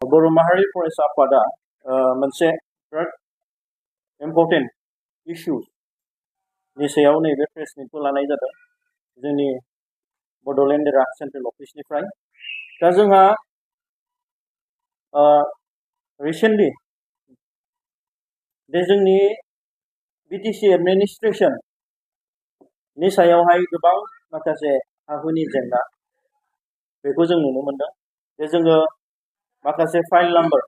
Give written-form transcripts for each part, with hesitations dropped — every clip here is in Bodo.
बर' माहारि फरायसा आफादा मोनसे बिराद इम्पर्टेन्ट इस्युनि सायाव नैबे प्रेस मिटखौ लानाय जादों जोंनि बड'लेण्ड एरिया सेन्ट्रेल अफिसनिफ्राय। दा जोंहा रिसेन्टलि बे जोंनि बिटिसि एडमिनिस्ट्रेसननि सायावहाय गोबां माखासे हाहुनि जेंना बेखौ जों नुनो मोनदों। जे जोङो माखासे फाइल नाम्बार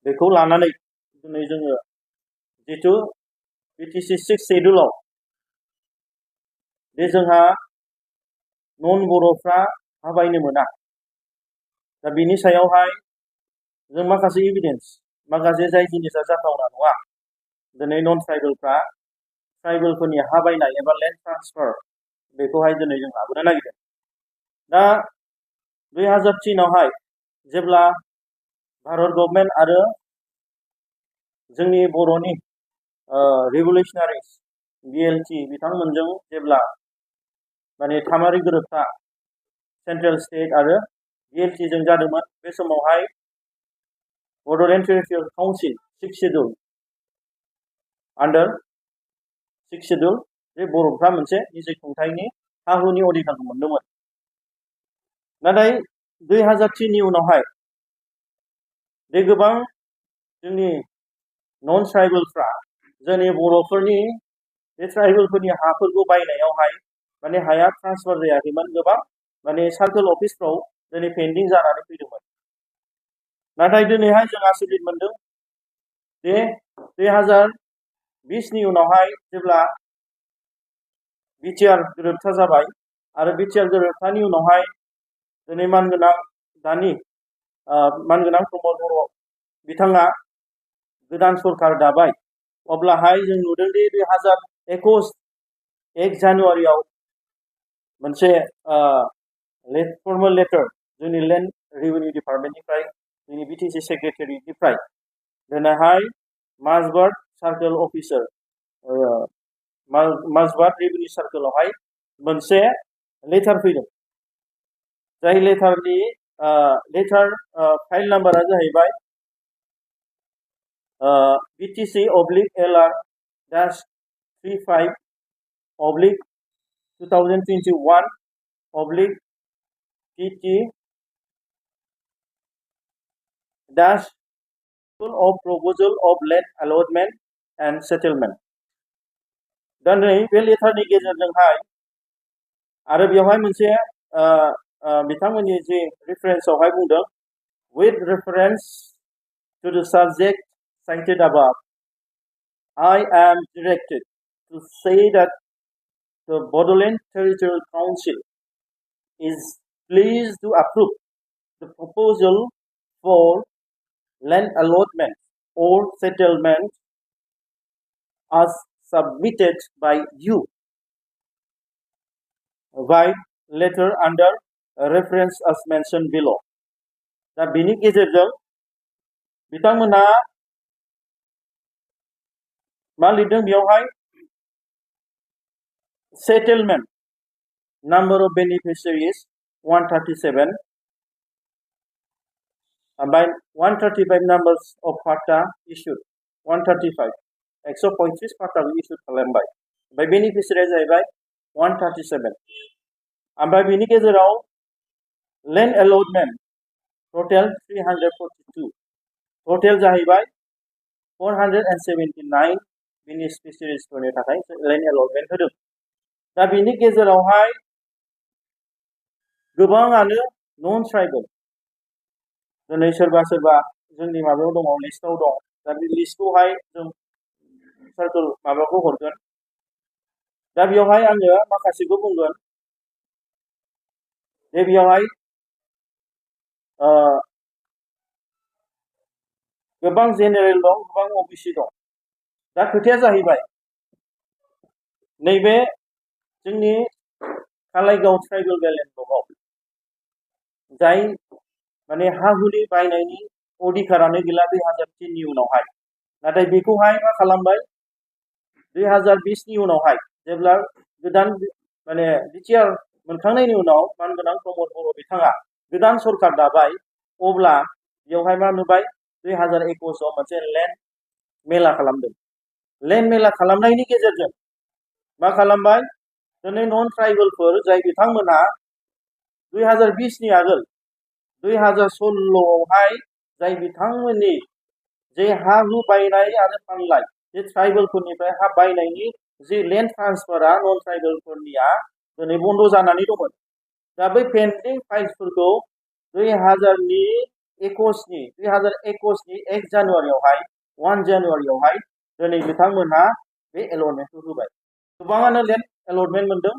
बेखौ लानानै दिनै जोङो जिथु बिटिसि 6 शेड्युलाव बे जोंहा नन बर'फ्रा हाबायनो मोना। दा बिनि सायावहाय जों माखासे एभिडेन्स माखासे जाय जिनिसा जाथावना नङा दिनै नन ट्राइबेलफ्रा ट्राइबेलफोरनि हाबायनाय एबा लेन्ड ट्रान्सफार बेखौहाय दिनै जों लाबोनो नागिरदों। दा 2003आवहाय जेब्ला भारत गभर्नमेन्ट आरो जोंनि बर'नि रिभलिउसनारिस बिएलटि बिथांमोनजों जेब्ला माने थामारि गोरोबथा सेन्ट्रेल स्टेट आरो बिएलटि जों जादोंमोन, बे समावहाय बड'लेण्ड टेरिटरियेल काउन्सिल 6 शेड्युल आन्डार 6 शेड्युल जे बर'फ्रा मोनसे निजे खुंथायनि हाहुनि अधिकारखौ मोनदोंमोन। नाथाय 2003नि उनावहाय बे गोबां जोंनि नन ट्राइबेलफ्रा जोंनि बर'फोरनि बे ट्राइबेलफोरनि हाफोरखौ बायनायावहाय माने हाया ट्रान्सफार जायाखैमोन। गोबां माने सार्कल अफिसफ्राव दिनै पेन्डिं जानानै फैदोंमोन। नाथाय दिनैहाय जों आसरित मोनदों जे 2020नि उनावहाय जेब्ला BTR गोरोबथा जाबाय आरो BTR गोरोबथानि उनावहाय दिनै मानगोनां दानि मानगोनां प्रमद बर' बिथाङा गोदान सरकार दाबाय, अब्लाहाय जों नुदों दि 2021 जानुवारियाव मोनसे फर्मेल लेटार जोंनि लेन्ड रेभिनिउ डिपार्टमेन्टनिफ्राय जोंनि बिटिसि सेक्रेटारिनिफ्राय दिनैहाय माजबाद सार्कल अफिसार माजबाद रेभिनिउ सार्कलावहाय मोनसे लेटार फैदों। जाय लेटारनि फाइल नाम्बारा जाहैबाय BTC/35/2021/PT-of proposal of land allotment and settlement। दा नै बे लेटारनि गेजेरजोंहाय आरो बेवहाय मोनसे बिथांमोननि जे रेफारेन्सआवहाय बुंदों with reference to the subject cited above, I am directed to say that the Bodoland Territorial Council is pleased to approve the proposal for land allotment or settlement as submitted by you by letter under reference as mentioned below। दा बिनि गेजेरजों बिथांमोना मा लिरदों बेयावहाय सेटलमेन्ट नाम्बार अफ बेनिफिशियारिज 137 ओमफ्राय 135 नाम्बार्स अफ पाट्टा इस्युड 135 135 पाट्टाखौ इस्युड खालामबाय। ओमफ्राय बेनिफिशियारिया जाहैबाय 137। ओमफ्राय बिनि गेजेराव लेन्ड एलटमेन्ट टटेल 342 टटेल जाहैबाय 479 बेनिफिशियारिसफोरनि थाखाय लेन्ड एलटमेन्ट होदों। दा बिनि गेजेरावहाय गोबाङानो नन ट्राइबेल दिनै सोरबा सोरबा जोंनि माबायाव दङ, लिस्टआव दं। दा बे लिस्टखौहाय जों सार्कल माबाखौ हरगोन। दा बेयावहाय आङो माखासेखौ बुंगोन जे बेयावहाय गोबां जेनेरेल दं, गोबां ओबिसि दं। दा खोथाया जाहैबाय नैबे जोंनि कालाइगाव ट्राइबेल बेलेन्स ब्लकआव जाय माने हाहुनि बायनायनि अधिकारानो गैला 2003नि उनावहाय। नाथाय बेखौहाय मा खालामबाय 2020नि उनावहाय जेब्ला गोदान माने BTR मोनखांनायनि उनाव मानगोनां प्रमद बर' बिथाङा गोदान सरकार दाबाय, अब्ला बेवहाय मा नुबाय 2021 आव मोनसे लेन्ड मेला खालामदों। लेन्ड मेला खालामनायनि गेजेरजों मा खालामबाय दिनै नन ट्राइबेलफोर जाय बिथांमोनहा 2020 नि आगोल 2016 आवहाय जाय बिथांमोननि जे हा हु बायनाय आरो फानलाय जे ट्राइबेलफोरनिफ्राय हा बायनायनि जे लेन्ड ट्रान्सफारा नन ट्राइबेलफोरनिया दिनै बन्द जानानै दंमोन। दा बै पेन्डिं फाइल्सफोरखौ 2021 नि 1 जानुवारियावहाय 1 जानुवारियावहाय दिनै बिथांमोनहा बे एलटमेन्टखौ होबाय। गोबाङानो लेन्ड एलटमेन्ट मोनदों।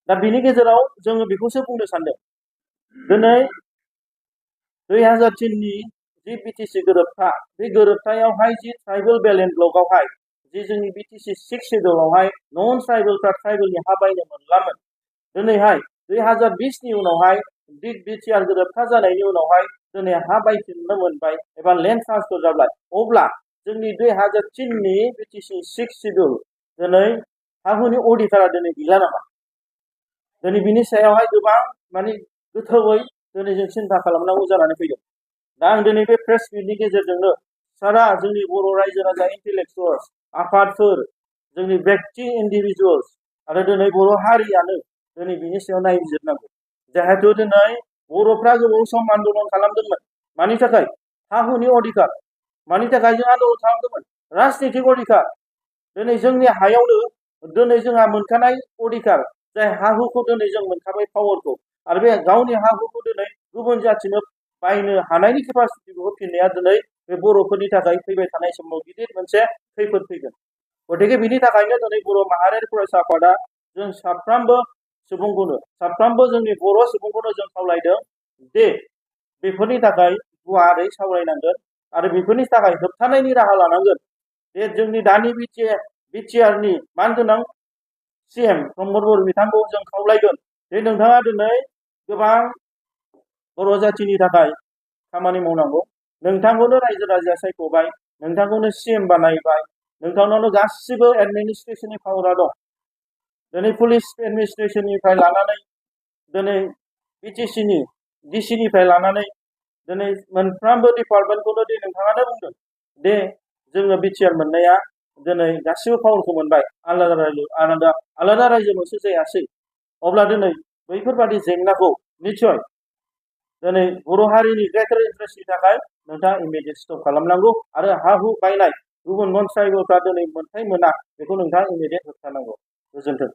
दा बिनि गेजेराव जोङो बेखौसो बुंनो सानदों दिनै 2003 नि जि बिटिसि गोरोबथा बे गोरोबथायावहाय जि ट्राइबेल बेलेन्स ब्लकआवहाय जि जोंनि बिटिसि 6 शेड्यूलआवहाय नन ट्राइबेलफ्रा ट्राइबेलनि हा बायनो मोनलामोन। दिनैहाय 2020 नि उनावहाय BTR गोरोबथा जानायनि उनावहाय दिनै हा बायफिननो मोनबाय एबा लेन्ड ट्रान्सफार जाबाय। अब्ला जोंनि 2003 नि बिटिसि 6 शेड्यूल दिनै हा हुनि अडिटारा दिनै गैला नामा? दिनै बिनि सायावहाय गोबां माने गोथौयै दिनै जों सिन्था खालामनांगौ जानानै फैदों। दा आं दिनै बे प्रेस मिटनि गेजेरजोंनो सारा जोंनि बर' रायजो राजा इन्टेलेक्चुवेल्स आफादफोर जोंनि व्यक्ति इन्डिभिजुवेल्स आरो दिनै बर' हारियानो दिनै बिनि सायाव नायबिजिरनांगौ। जिहेतु दिनै बर'फ्रा गोबाव सम आन्दलन खालामदोंमोन। मानि थाखाय? हा हुनि अधिकार। मानि थाखाय जों आन्दलन खालामदोंमोन? राजनितिक अधिकार। दिनै जोंनि हायावनो दिनै जोंहा मोनखानाय अधिकार जाय हा हुखौ दिनै जों मोनखाबाय पावारखौ आरो बे गावनि हा हुखौ दिनै गुबुन जाथिनो बायनो हानायनि केपासिटिखौ होफिननाया दिनै बे बर'फोरनि थाखाय फैबाय थानाय समाव गिदिर मोनसे खैफोद फैगोन। गतिके बिनि थाखायनो दिनै बर' माहारियारि फरायसा आफादा जों साफ्रोमबो जोंनि बर' सुबुंखौनो जों खावलायदों दे बेफोरनि थाखाय गुवारै सावरायनांगोन आरो बेफोरनि थाखाय होबथानायनि राहा लानांगोन। जे जोंनि दानि BTR नि मानगोनां CM प्रमद बर' बिथांखौ जों खावलायगोन जे नोंथाङा दिनै गोबां बर' जाथिनि थाखाय खामानि मावनांगौ। नोंथांखौनो रायजो राजाया सायख'बाय, नोंथांखौनो CM बानायबाय, नोंथांनावनो गासिबो एडमिनिस्ट्रेशननि पावारा दं। दिनै पुलिस एडमिनिस्ट्रेशननिफ्राय लानानै दिनै BTC नि DC निफ्राय लानानै दिनै मोनफ्रोमबो डिपार्टमेन्टखौनो दे नोंथाङानो बुंदों दे जोङो BTR मोननाया दिनै गासिबो पावारखौ मोनबाय, आलादा रायजोल'सो जायासै। अब्ला दिनै बैफोरबादि जेंनाखौ निश्चय दिनै बर' हारिनि ग्रेटार इन्टारेस्टनि थाखाय नोंथाङा इमिडियेट स्टप खालामनांगौ आरो हा हु बायनाय गुबुन नन ट्राइबेलफ्रा दिनै मोनथाय मोना बेखौ नोंथाङा इमिडियेट होबथानांगौ। गोजोन्थों।